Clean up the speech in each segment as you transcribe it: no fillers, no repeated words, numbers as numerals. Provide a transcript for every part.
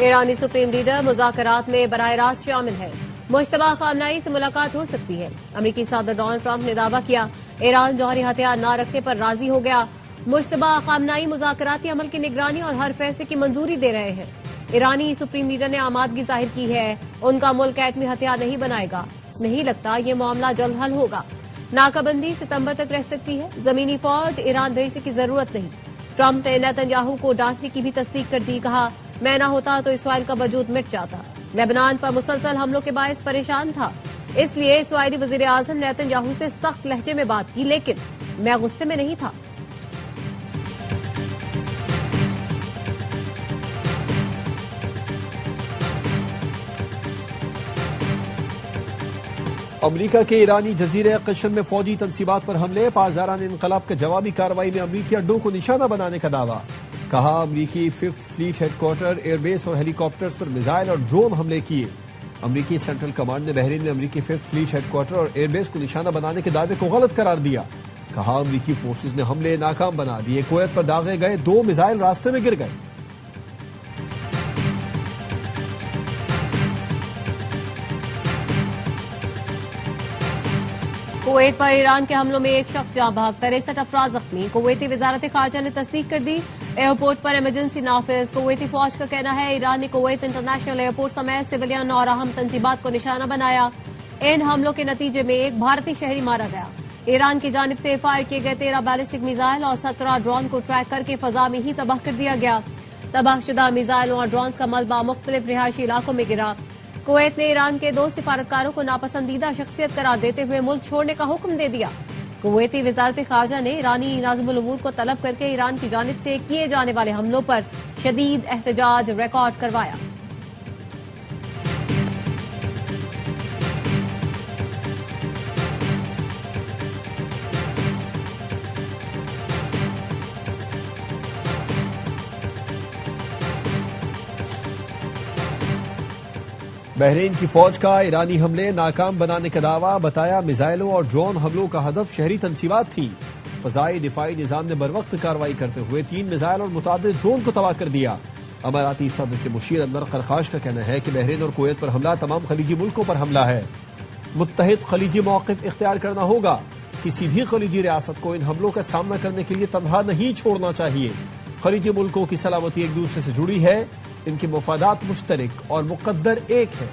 ایرانی supreme leader مذاکرات میں براہ راست شامل ہے۔ مشتبہ خامنائی سے ملاقات ہو سکتی ہے۔ امریکی صدر ڈونلڈ ٹرمپ نے دعویٰ کیا ایران جوہری ہتھیار نہ رکھنے پر راضی ہو گیا۔ مشتبہ خامنائی مذاکراتی عمل کی نگرانی اور ہر فیصلے کی منظوری دے رہے ہیں۔ ایرانی سپریم لیڈر نے آمادگی ظاہر کی ہے، ان کا ملک ایٹمی ہتھیار نہیں بنائے گا۔ نہیں لگتا یہ معاملہ جلد حل ہوگا۔ ناکہ بندی ستمبر تک رہ سکتی ہے، زمینی فوج ایران بھیجنے کی ضرورت نہیں۔ ٹرمپ نے نیتن یاہو کو ڈانٹنے کی بھی تصدیق کر دی، کہا میں نہ ہوتا تو اسرائیل کا وجود مٹ جاتا۔ لبنان پر مسلسل حملوں کے باعث پریشان تھا، اس لیے اسرائیلی وزیر اعظم نیتن یاہو سے سخت لہجے میں بات کی، لیکن میں غصے میں نہیں تھا۔ امریکہ کے ایرانی جزیرہ قشم میں فوجی تنصیبات پر حملے، پاسداران انقلاب کے جوابی کارروائی میں امریکی اڈوں کو نشانہ بنانے کا دعویٰ۔ کہا امریکی 5th fleet headquarter, air base اور ہیلی کاپٹرز پر میزائل اور ڈرون حملے کیے۔ امریکی سینٹرل کمانڈ نے بحرین میں امریکی 5th فلیٹ ہیڈ کوارٹر اور ایئر بیس کو نشانہ بنانے کے دعوے کو غلط قرار دیا۔ کہا امریکی فورسز نے حملے ناکام بنا دیے، کویت پر داغے گئے 2 میزائل راستے میں گر گئے۔ کویت پر ایران کے حملوں میں ایک شخص جاں بحق، 63 افراد زخمی۔ کویتی وزارت خارجہ نے تصدیق کر دی، ایئرپورٹ پر ایمرجنسی نافذ۔ کویتی فوج کا کہنا ہے ایران نے کویت انٹرنیشنل ایئرپورٹ سمیت سویلین اور اہم تنصیبات کو نشانہ بنایا۔ ان حملوں کے نتیجے میں ایک بھارتی شہری مارا گیا۔ ایران کی جانب سے فائر کیے گئے 13 بیلسٹک میزائل اور 17 ڈرون کو ٹریک کر کے فضا میں ہی تباہ کر دیا گیا۔ تباہ شدہ میزائلوں اور ڈرونز کا ملبہ مختلف رہائشی علاقوں میں گرا۔ کویت نے ایران کے 2 سفارتکاروں کو ناپسندیدہ شخصیت قرار دیتے ہوئے ملک چھوڑنے کا حکم دے دیا۔ کویتی وزارت خارجہ نے ایرانی ناظم الامور کو طلب کر کے ایران کی جانب سے کیے جانے والے حملوں پر شدید احتجاج ریکارڈ کروایا۔ بحرین کی فوج کا ایرانی حملے ناکام بنانے کا دعویٰ، بتایا میزائلوں اور ڈرون حملوں کا ہدف شہری تنصیبات تھی۔ فضائی دفاعی نظام نے بروقت کارروائی کرتے ہوئے 3 میزائل اور متعدد ڈرون کو تباہ کر دیا۔ اماراتی صدر کے مشیر انور قرخاش کا کہنا ہے کہ بحرین اور کویت پر حملہ تمام خلیجی ملکوں پر حملہ ہے۔ متحد خلیجی موقف اختیار کرنا ہوگا۔ کسی بھی خلیجی ریاست کو ان حملوں کا سامنا کرنے کے لیے تنہا نہیں چھوڑنا چاہیے۔ خلیجی ملکوں کی سلامتی ایک دوسرے سے جڑی ہے، ان کے مفادات مشترک اور مقدر ایک ہے۔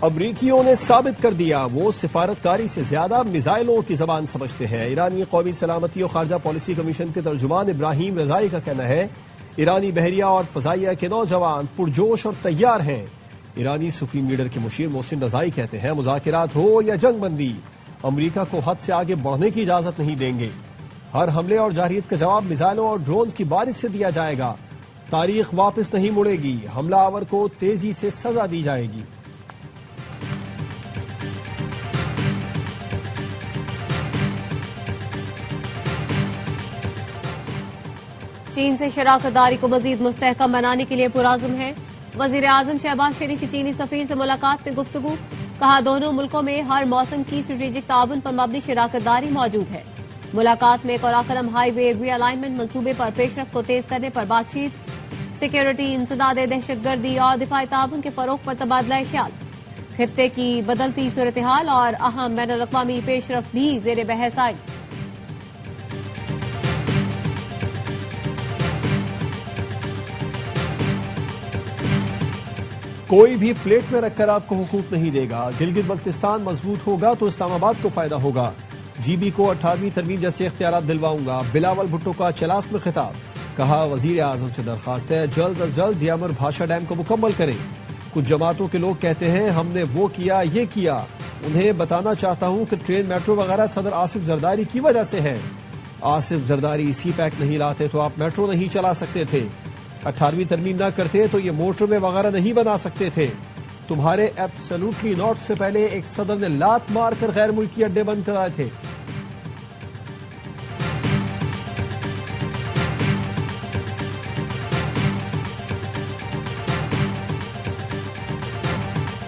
امریکیوں نے ثابت کر دیا وہ سفارتکاری سے زیادہ میزائلوں کی زبان سمجھتے ہیں۔ ایرانی قومی سلامتی اور خارجہ پالیسی کمیشن کے ترجمان ابراہیم رضائی کا کہنا ہے ایرانی بحریہ اور فضائیہ کے نوجوان پرجوش اور تیار ہیں۔ ایرانی سپریم لیڈر کے مشیر محسن رضائی کہتے ہیں مذاکرات ہو یا جنگ بندی، امریکہ کو حد سے آگے بڑھنے کی اجازت نہیں دیں گے۔ ہر حملے اور جارحیت کا جواب میزائلوں اور ڈرونز کی بارش سے دیا جائے گا۔ تاریخ واپس نہیں مڑے گی، حملہ آور کو تیزی سے سزا دی جائے گی۔ چین سے شراکت داری کو مزید مستحکم بنانے کے لیے پرعزم ہے۔ وزیر اعظم شہباز شریف کی چینی سفیر سے ملاقات میں گفتگو، کہا دونوں ملکوں میں ہر موسم کی اسٹریٹجک تعاون پر مبنی شراکت داری موجود ہے۔ ملاقات میں قراقرم ہائی وے ری الائنمنٹ منصوبے پر پیش رفت کو تیز کرنے پر بات چیت، سیکیورٹی، انسداد دہشت گردی اور دفاعی تعاون کے فروغ پر تبادلہ خیال، خطے کی بدلتی صورتحال اور اہم بین الاقوامی پیش رفت بھی زیر بحث آئی۔ کوئی بھی پلیٹ میں رکھ کر آپ کو حقوق نہیں دے گا۔ گلگت بلتستان مضبوط ہوگا تو اسلام آباد کو فائدہ ہوگا۔ جی بی کو 18ویں ترمیم جیسے اختیارات دلواؤں گا، بلاول بھٹو کا چلاس میں خطاب۔ کہا وزیر اعظم سے درخواست ہے جلد از جلد دیامر بھاشا ڈیم کو مکمل کریں۔ کچھ جماعتوں کے لوگ کہتے ہیں ہم نے وہ کیا یہ کیا، انہیں بتانا چاہتا ہوں کہ ٹرین میٹرو وغیرہ صدر آصف زرداری کی وجہ سے ہے۔ آصف زرداری سی پیک نہیں لاتے تو آپ میٹرو نہیں چلا سکتے تھے، 18ویں ترمیم نہ کرتے تو یہ موٹر وے وغیرہ نہیں بنا سکتے تھے۔ تمہارے ایبسلوٹلی ناٹ سے پہلے ایک صدر نے لات مار کر غیر ملکی اڈے بند کرائے تھے۔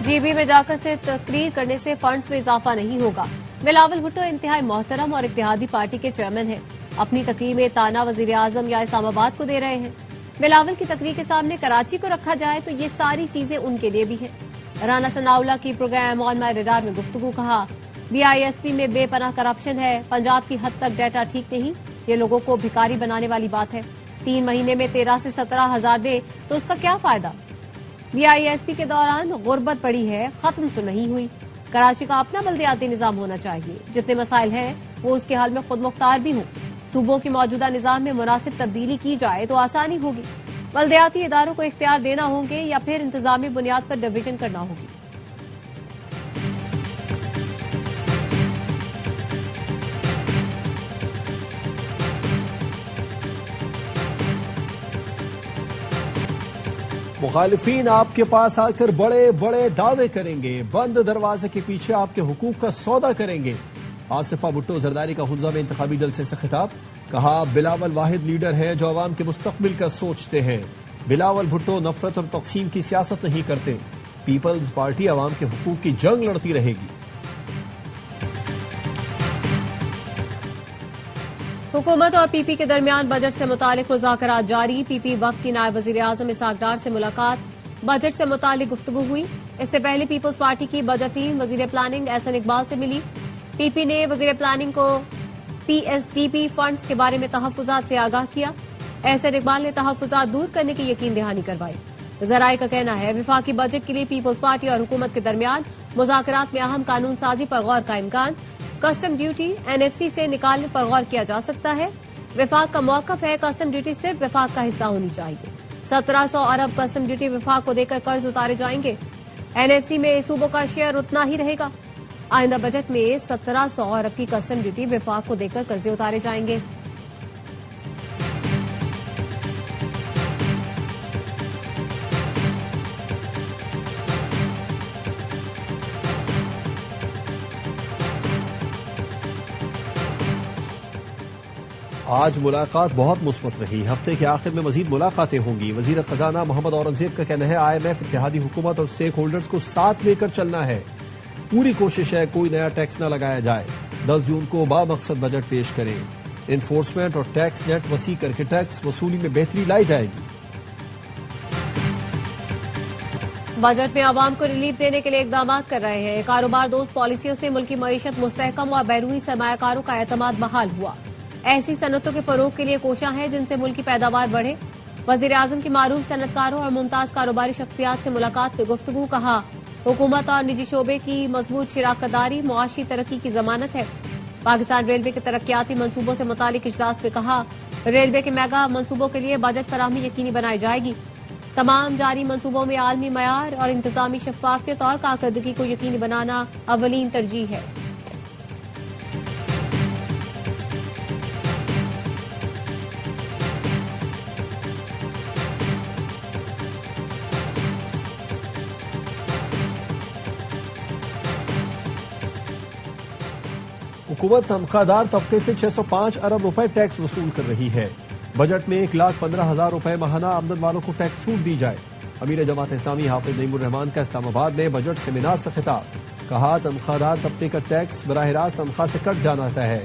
جی بی میں جا کر سے تقریر کرنے سے فنڈز میں اضافہ نہیں ہوگا۔ بلاول بھٹو انتہائی محترم اور اتحادی پارٹی کے چیئرمین ہیں، اپنی تقریر میں تانا وزیر اعظم یا اسلام آباد کو دے رہے ہیں۔ بلاول کی تقریر کے سامنے کراچی کو رکھا جائے تو یہ ساری چیزیں ان کے لیے بھی ہیں۔ رانا ثناءاللہ کی پروگرام آن مائی ریڈار میں گفتگو، کہا BISP میں بے پناہ کرپشن ہے، پنجاب کی حد تک ڈیٹا ٹھیک نہیں، یہ لوگوں کو بھکاری بنانے والی بات ہے۔ 3 مہینے میں 13 سے 17 ہزار دے تو اس کا کیا فائدہ؟ BISP کے دوران غربت بڑھی ہے، ختم تو نہیں ہوئی۔ کراچی کا اپنا بلدیاتی نظام ہونا چاہیے، جتنے مسائل ہیں وہ اس کے حل میں خود مختار بھی ہوں۔ صوبوں کی موجودہ نظام میں مناسب تبدیلی کی جائے تو آسانی ہوگی۔ بلدیاتی اداروں کو اختیار دینا ہوں گے یا پھر انتظامی بنیاد پر ڈویژن کرنا ہوگی۔ مخالفین آپ کے پاس آ کر بڑے بڑے دعوے کریں گے، بند دروازے کے پیچھے آپ کے حقوق کا سودا کریں گے۔ آصفہ بھٹو زرداری کا حلزہ میں انتخابی جلسے سے خطاب، کہا بلاول واحد لیڈر ہے جو عوام کے مستقبل کا سوچتے ہیں۔ بلاول بھٹو نفرت اور تقسیم کی سیاست نہیں کرتے، پیپلز پارٹی عوام کے حقوق کی جنگ لڑتی رہے گی۔ حکومت اور پی پی کے درمیان بجٹ سے متعلق مذاکرات جاری، پی پی وفد کی نائب وزیر اعظم اسحاق ڈار سے ملاقات، بجٹ سے متعلق گفتگو ہوئی۔ اس سے پہلے پیپلز پارٹی کی بجٹ ٹیم وزیر پلاننگ احسن اقبال سے ملی۔ پی پی نے وزیر پلاننگ کو PSDP فنڈز کے بارے میں تحفظات سے آگاہ کیا۔ احسن اقبال نے تحفظات دور کرنے کی یقین دہانی کروائی۔ ذرائع کا کہنا ہے وفاقی بجٹ کے لیے پیپلز پارٹی اور حکومت کے درمیان مذاکرات میں اہم قانون سازی پر غور کا امکان، کسٹم ڈیوٹی NFC سے نکالنے پر غور کیا جا سکتا ہے۔ وفاق کا موقف ہے کسٹم ڈیوٹی صرف وفاق کا حصہ ہونی چاہیے۔ 1700 ارب کسٹم ڈیوٹی وفاق کو دے کر قرض اتارے جائیں گے۔ NFC میں صوبوں کا شیئر اتنا ہی رہے گا۔ آئندہ بجٹ میں 1700 ارب کی کسٹم ڈیوٹی وفاق کو دے کر قرضے اتارے جائیں گے۔ آج ملاقات بہت مثبت رہی، ہفتے کے آخر میں مزید ملاقاتیں ہوں گی۔ وزیر خزانہ محمد اورنگزیب کا کہنا ہے IMF اتحادی حکومت اور اسٹیک ہولڈرز کو ساتھ لے کر چلنا ہے، پوری کوشش ہے کوئی نیا ٹیکس نہ لگایا جائے۔ 10 جون کو بامقصد بجٹ پیش کریں، انفورسمنٹ اور ٹیکس نیٹ وسیع کر کے ٹیکس وصولی میں بہتری لائی جائے گی۔ بجٹ میں عوام کو ریلیف دینے کے لیے اقدامات کر رہے ہیں۔ کاروبار دوست پالیسیوں سے ملکی معیشت مستحکم اور بیرونی سرمایہ کاروں کا اعتماد بحال ہوا۔ ایسی صنعتوں کے فروغ کے لیے کوشاں ہیں جن سے ملکی پیداوار بڑھے۔ وزیر اعظم کی معروف صنعت کاروں اور ممتاز کاروباری شخصیات سے ملاقات میں گفتگو، کہا حکومت اور نجی شعبے کی مضبوط شراکت داری معاشی ترقی کی ضمانت ہے۔ پاکستان ریلوے کے ترقیاتی منصوبوں سے متعلق اجلاس میں کہا ریلوے کے میگا منصوبوں کے لیے بجٹ فراہمی یقینی بنائی جائے گی۔ تمام جاری منصوبوں میں عالمی معیار اور انتظامی شفافیت اور کارکردگی کو یقینی بنانا اولین ترجیح ہے۔ حکومت تنخواہ دار طبقے سے 605 ارب روپے ٹیکس وصول کر رہی ہے۔ بجٹ میں 1,15,000 روپے ماہانہ آمدن والوں کو ٹیکس چھوٹ دی جائے۔ امیر جماعت اسلامی حافظ نعیم الرحمان کا اسلام آباد میں بجٹ سیمینار سے خطاب، کہا تنخواہ دار طبقے کا ٹیکس براہ راست تنخواہ سے کٹ جانا ہے۔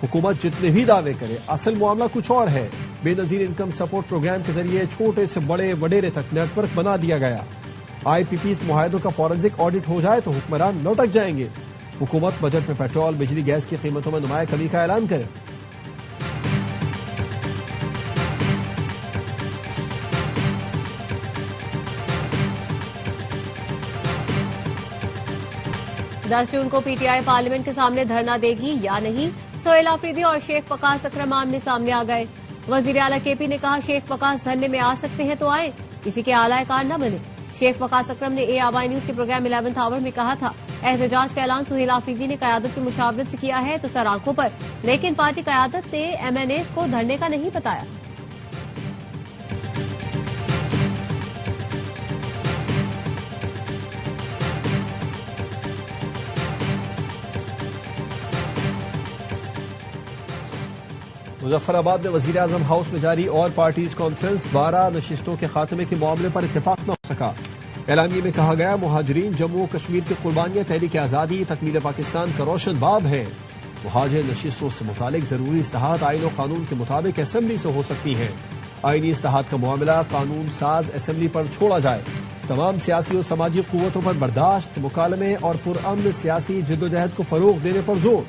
حکومت جتنے بھی دعوے کرے اصل معاملہ کچھ اور ہے۔ بے نظیر انکم سپورٹ پروگرام کے ذریعے چھوٹے سے بڑے وڈیرے تک نیٹ ورک بنا دیا گیا۔ IPPs معاہدوں کا فورنزک آڈٹ ہو جائے تو حکمران لوٹک جائیں گے۔ حکومت بجٹ میں پیٹرول بجلی گیس کی قیمتوں میں نمایاں کمی کا اعلان کرے۔ دس جون کو PTI پارلیمنٹ کے سامنے دھرنا دے گی یا نہیں؟ سہیل آفریدی اور شیخ وقاص اکرم آمنے سامنے آ گئے۔ وزیر اعلیٰ KP نے کہا شیخ وقاص دھرنے میں آ سکتے ہیں تو آئیں، کسی کے اعلی کار نہ بنے۔ شیخ وقاص اکرم نے ARY نیوز کے پروگرام 11th آور میں کہا تھا احتجاج کا اعلان سہیل آفریدی نے قیادت کی مشاورت سے کیا ہے تو سر آنکھوں پر، لیکن پارٹی قیادت نے MNAs کو دھرنے کا نہیں بتایا۔ مظفر آباد میں وزیر اعظم ہاؤس میں جاری اور پارٹیز کانفرنس، 12 نشستوں کے خاتمے کے معاملے پر اتفاق نہ ہو سکا۔ اعلامیے میں کہا گیا مہاجرین جموں و کشمیر کی قربانیاں تحریک آزادی تکمیل پاکستان کا روشن باب ہے۔ مہاجر نشستوں سے متعلق ضروری اصلاحات آئین و قانون کے مطابق اسمبلی سے ہو سکتی ہیں۔ آئینی اصلاحات کا معاملہ قانون ساز اسمبلی پر چھوڑا جائے۔ تمام سیاسی اور سماجی قوتوں پر برداشت، مکالمے اور پرامن سیاسی جدوجہد کو فروغ دینے پر زور۔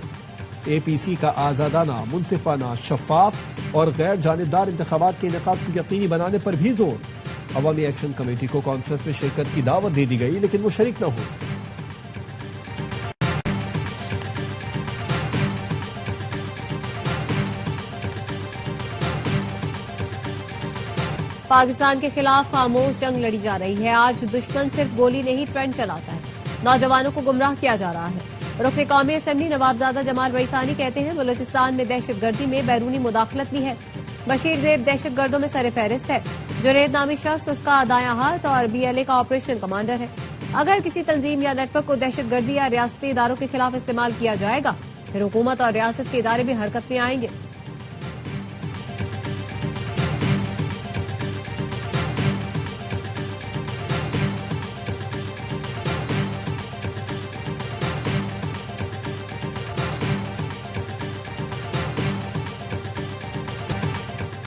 اے پی سی کا آزادانہ، منصفانہ، شفاف اور غیر جانبدار انتخابات کے انعقاد کو یقینی بنانے پر بھی زور۔ عوامی ایکشن کمیٹی کو کانفرنس میں شرکت کی دعوت دے دی گئی لیکن وہ شریک نہ ہوئی۔ پاکستان کے خلاف خاموش جنگ لڑی جا رہی ہے۔ آج دشمن صرف گولی نہیں ٹرینڈ چلاتا ہے، نوجوانوں کو گمراہ کیا جا رہا ہے۔ رکن قومی اسمبلی نوابزادہ جمال رئیسانی کہتے ہیں بلوچستان میں دہشت گردی میں بیرونی مداخلت بھی ہے۔ بشیر زیب دہشت گردوں میں سر فہرست ہے۔ جنید نامی شخص اس کا دایاں ہاتھ اور بی ایل اے کا آپریشن کمانڈر ہے۔ اگر کسی تنظیم یا نیٹ ورک کو دہشت گردی یا ریاستی اداروں کے خلاف استعمال کیا جائے گا پھر حکومت اور ریاست کے ادارے بھی حرکت میں آئیں گے۔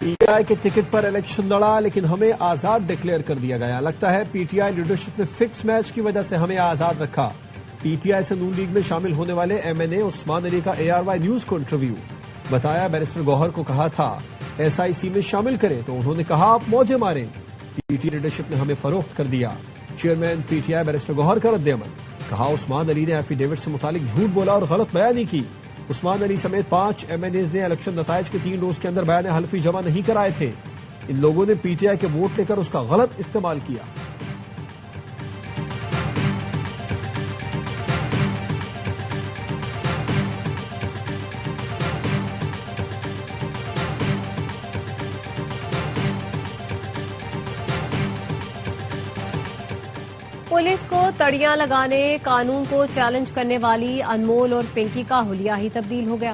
پی ٹی آئی کے ٹکٹ پر الیکشن لڑا لیکن ہمیں آزاد ڈکلیئر کر دیا گیا۔ لگتا ہے پی ٹی آئی لیڈرشپ نے فکس میچ کی وجہ سے ہمیں آزاد رکھا۔ پی ٹی آئی سے نون لیگ میں شامل ہونے والے ایم این اے عثمان علی کا اے آر وائی نیوز کو انٹرویو۔ بتایا بیرسٹر گوہر کو کہا تھا ایس آئی سی میں شامل کریں تو انہوں نے کہا آپ موجے ماریں۔ پی ٹی آئی لیڈرشپ نے ہمیں فروخت کر دیا۔ Chairman P T I barrister Gohar کا رد عمل، کہا عثمان علی نے ایفیڈیوٹ سے متعلق جھوٹ بولا اور غلط بیانی کی۔ عثمان علی سمیت 5 ایم این ایز نے الیکشن نتائج کے 3 روز کے اندر بیان حلفی جمع نہیں کرائے تھے۔ ان لوگوں نے پی ٹی آئی کے ووٹ لے کر اس کا غلط استعمال کیا۔ پولیس کو تڑیاں لگانے، قانون کو چیلنج کرنے والی انمول اور پنکی کا حلیہ ہی تبدیل ہو گیا۔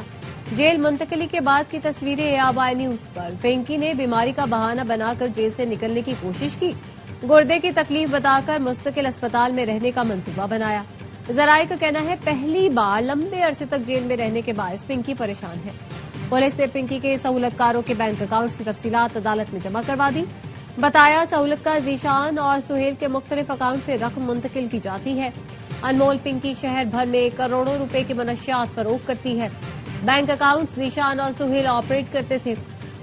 جیل منتقلی کے بعد کی تصویریں آبائی نیوز پر۔ پنکی نے بیماری کا بہانہ بنا کر جیل سے نکلنے کی کوشش کی، گردے کی تکلیف بتا کر مستقل اسپتال میں رہنے کا منصوبہ بنایا۔ ذرائع کا کہنا ہے پہلی بار لمبے عرصے تک جیل میں رہنے کے باعث پنکی پریشان ہے۔ پولیس نے پنکی کے سہولت کاروں کے بینک اکاؤنٹس کی تفصیلات عدالت میں جمع کروا دی۔ بتایا سہولت کار ذیشان اور سہیل کے مختلف اکاؤنٹ سے رقم منتقل کی جاتی ہے۔ انمول پنکی شہر بھر میں کروڑوں روپے کی منشیات فروخت کرتی ہے۔ بینک اکاؤنٹ ذیشان اور سہیل آپریٹ کرتے تھے۔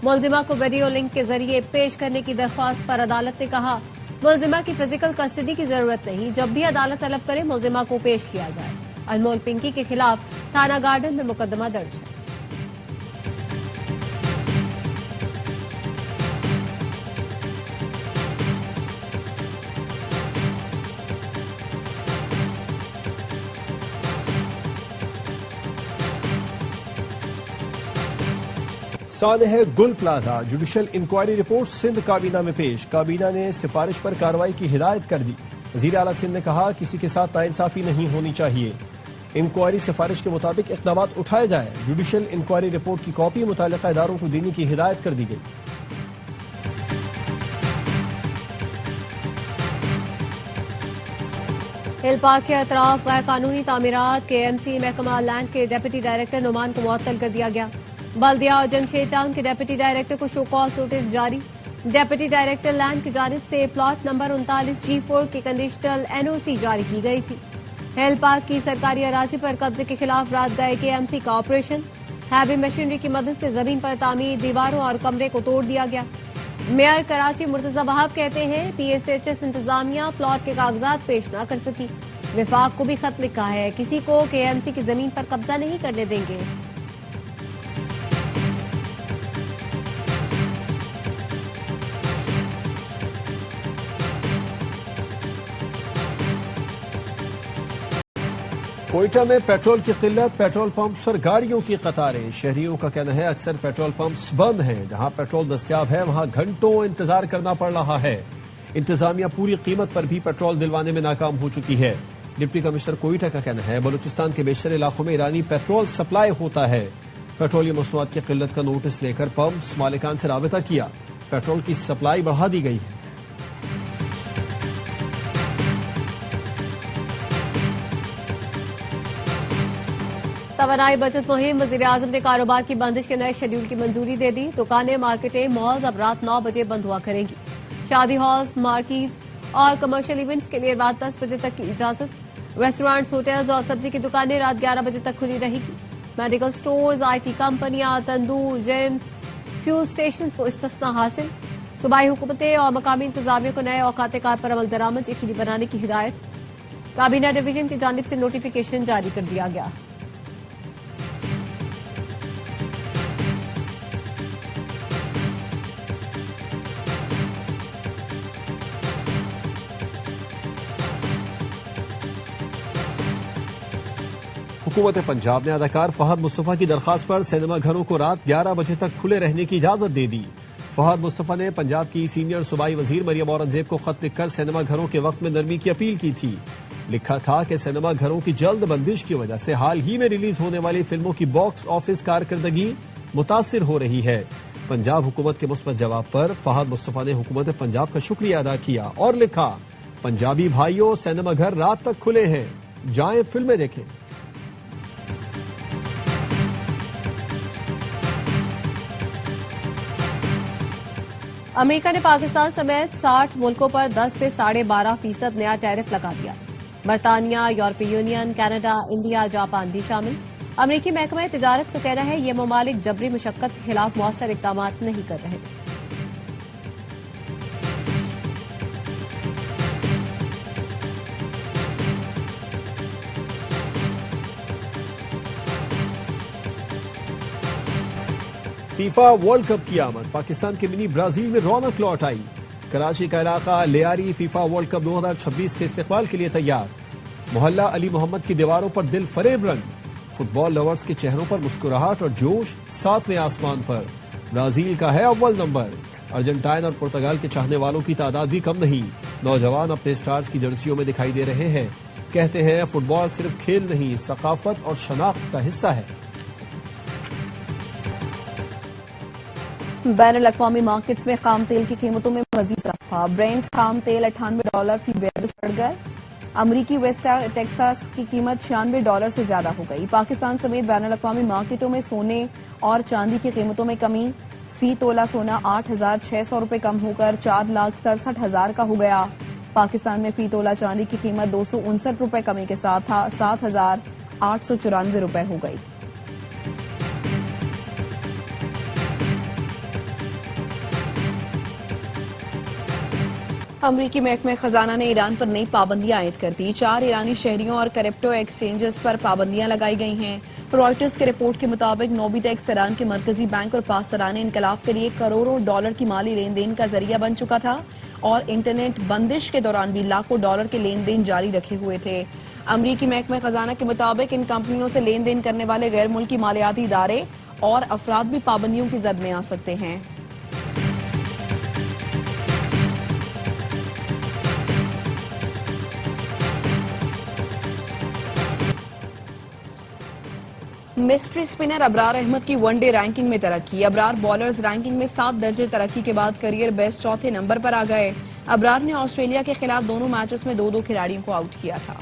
ملزمہ کو ویڈیو لنک کے ذریعے پیش کرنے کی درخواست پر عدالت نے کہا ملزمہ کی فزیکل کسٹڈی کی ضرورت نہیں، جب بھی عدالت طلب کرے ملزمہ کو پیش کیا جائے۔ انمول پنکی کے خلاف تھانہ گارڈن میں مقدمہ درج ہے۔ سانحہ Gul plaza judicial inquiry report Sindh کابینہ میں پیش۔ کابینہ نے سفارش پر کارروائی کی ہدایت کر دی۔ وزیر اعلیٰ سندھ نے کہا کسی کے ساتھ ناانصافی نہیں ہونی چاہیے۔ انکوائری سفارش کے مطابق اقدامات اٹھائے جائیں۔ جوڈیشل انکوائری رپورٹ کی کاپی متعلقہ اداروں کو دینے کی ہدایت کر دی گئی۔ ہل پارک کے اطراف غیر قانونی تعمیرات کے ایم سی محکمہ لینڈ کے ڈپٹی ڈائریکٹر نعمان کو معطل کر دیا گیا۔ بلدیہ اور جمشید ٹاؤن کے ڈپٹی ڈائریکٹر کو شو کاز نوٹس جاری۔ ڈپٹی ڈائریکٹر لینڈ کی جانب سے پلاٹ نمبر 39G4 کی کنڈیشنل این او سی جاری کی گئی تھی۔ ہل پارک کی سرکاری اراضی پر قبضے کے خلاف رات گئے کے ایم سی کا آپریشن، ہیوی مشینری کی مدد سے زمین پر تعمیر، دیواروں اور کمرے کو توڑ دیا گیا۔ میئر کراچی مرتضی وہاب کہتے ہیں پی ایس ایچ ایس انتظامیہ پلاٹ کے کاغذات پیش نہ کر سکی۔ وفاق کو بھی خط لکھا ہے، کسی کو کے ایم سی کی زمین پر قبضہ نہیں کرنے دیں گے۔ کوئٹہ میں پیٹرول کی قلت، پیٹرول پمپس پر گاڑیوں کی قطاریں۔ شہریوں کا کہنا ہے اکثر پیٹرول پمپس بند ہیں، جہاں پیٹرول دستیاب ہے وہاں گھنٹوں انتظار کرنا پڑ رہا ہے۔ انتظامیہ پوری قیمت پر بھی پیٹرول دلوانے میں ناکام ہو چکی ہے۔ ڈپٹی کمشنر کوئٹہ کا کہنا ہے بلوچستان کے بیشتر علاقوں میں ایرانی پیٹرول سپلائی ہوتا ہے۔ پیٹرولیم مصنوعات کی قلت کا نوٹس لے کر پمپس مالکان سے رابطہ کیا، پیٹرول کی سپلائی بڑھا دی گئی ہے۔ توانائی بچت مہم وزیراعظم نے کاروبار کی بندش کے نئے شیڈول کی منظوری دے دی. دکانیں، مارکیٹیں، مالز اب رات 9 بجے بند ہوا کریں گی. شادی ہالز، مارکیز اور کمرشل ایونٹس کے لیے رات 10 بجے تک کی اجازت. ریسٹورانٹس، ہوٹلز اور سبزی کی دکانیں رات 11 بجے تک کھلی رہی گی. میڈیکل سٹورز، آئی ٹی کمپنیاں، تندور، جیمز، فیول اسٹیشنز کو استثنا حاصل. صوبائی حکومتیں اور مقامی انتظامیہ کو نئے اوقات کار پر عمل درآمد یقینی بنانے کی ہدایت. کابینہ ڈویژن کی جانب سے نوٹیفیکیشن جاری کر دیا گیا. حکومت پنجاب نے اداکار فہد مصطفیٰ کی درخواست پر سینما گھروں کو رات 11 بجے تک کھلے رہنے کی اجازت دے دی. فہد مصطفیٰ نے پنجاب کی سینئر صوبائی وزیر مریم اورنگزیب کو خط لکھ کر سینما گھروں کے وقت میں نرمی کی اپیل کی تھی. لکھا تھا کہ سینما گھروں کی جلد بندش کی وجہ سے حال ہی میں ریلیز ہونے والی فلموں کی باکس آفس کارکردگی متاثر ہو رہی ہے. پنجاب حکومت کے مثبت جواب پر فہد مصطفیٰ نے حکومت پنجاب کا شکریہ ادا کیا اور لکھا، پنجابی بھائیوں، سینما گھر رات تک کھلے ہیں، جائیں فلمیں دیکھیں. امریکہ نے پاکستان سمیت 60 ملکوں پر 10 سے 12.5% نیا ٹیرف لگا دیا. برطانیہ، یورپی یونین، کینیڈا، انڈیا، جاپان بھی شامل. امریکی محکمہ تجارت کا کہنا ہے یہ ممالک جبری مشقت کے خلاف مؤثر اقدامات نہیں کر رہے. فیفا ورلڈ کپ کی آمد، پاکستان کے منی برازیل میں رونق لوٹ آئی. کراچی کا علاقہ لیاری فیفا ورلڈ کپ 2026 کے استقبال کے لیے تیار. محلہ علی محمد کی دیواروں پر دل فریب رنگ، فٹ بال لورز کے چہروں پر مسکراہٹ اور جوش 7ویں آسمان پر. برازیل کا ہے اول نمبر. ارجنٹائن اور پرتگال کے چاہنے والوں کی تعداد بھی کم نہیں. نوجوان اپنے سٹارز کی جرسیوں میں دکھائی دے رہے ہیں. کہتے ہیں فٹ بال صرف کھیل نہیں، ثقافت اور شناخت کا حصہ ہے. بین الاقوامی مارکیٹس میں خام تیل کی قیمتوں میں مزید اضافہ. برینٹ خام تیل $98 فی بیرل بڑھ گئے. امریکی ویسٹ ٹیکساس کی قیمت $96 سے زیادہ ہو گئی. پاکستان سمیت بین الاقوامی مارکیٹوں میں سونے اور چاندی کی قیمتوں میں کمی. فی تولہ سونا $8,600 کم ہو کر $4,67,000 کا ہو گیا. پاکستان میں فی تولہ چاندی کی قیمت $259 کمی کے ساتھ $7,894 ہو گئی. امریکی محکمہ خزانہ نے ایران پر نئی پابندیاں عائد کر دی. 4 ایرانی شہریوں اور کرپٹو ایکسچینجز پر پابندیاں لگائی گئی ہیں. رائٹرز کی رپورٹ کے مطابق نوبیٹیکس ایران کے مرکزی بینک اور پاسداران انقلاب کے لیے کروڑوں ڈالر کی مالی لین دین کا ذریعہ بن چکا تھا اور انٹرنیٹ بندش کے دوران بھی لاکھوں ڈالر کے لین دین جاری رکھے ہوئے تھے. امریکی محکمہ خزانہ کے مطابق ان کمپنیوں سے لین دین کرنے والے غیر ملکی مالیاتی ادارے اور افراد بھی پابندیوں کی زد میں آ سکتے ہیں. مسٹری سپنر ابرار احمد کی ون ڈے رینکنگ میں ترقی. ابرار بالرز رینکنگ میں 7 درجے ترقی کے بعد کریئر بیسٹ چوتھے نمبر پر آ گئے. ابرار نے آسٹریلیا کے خلاف دونوں میچز میں 2 کھلاڑیوں کو آؤٹ کیا تھا.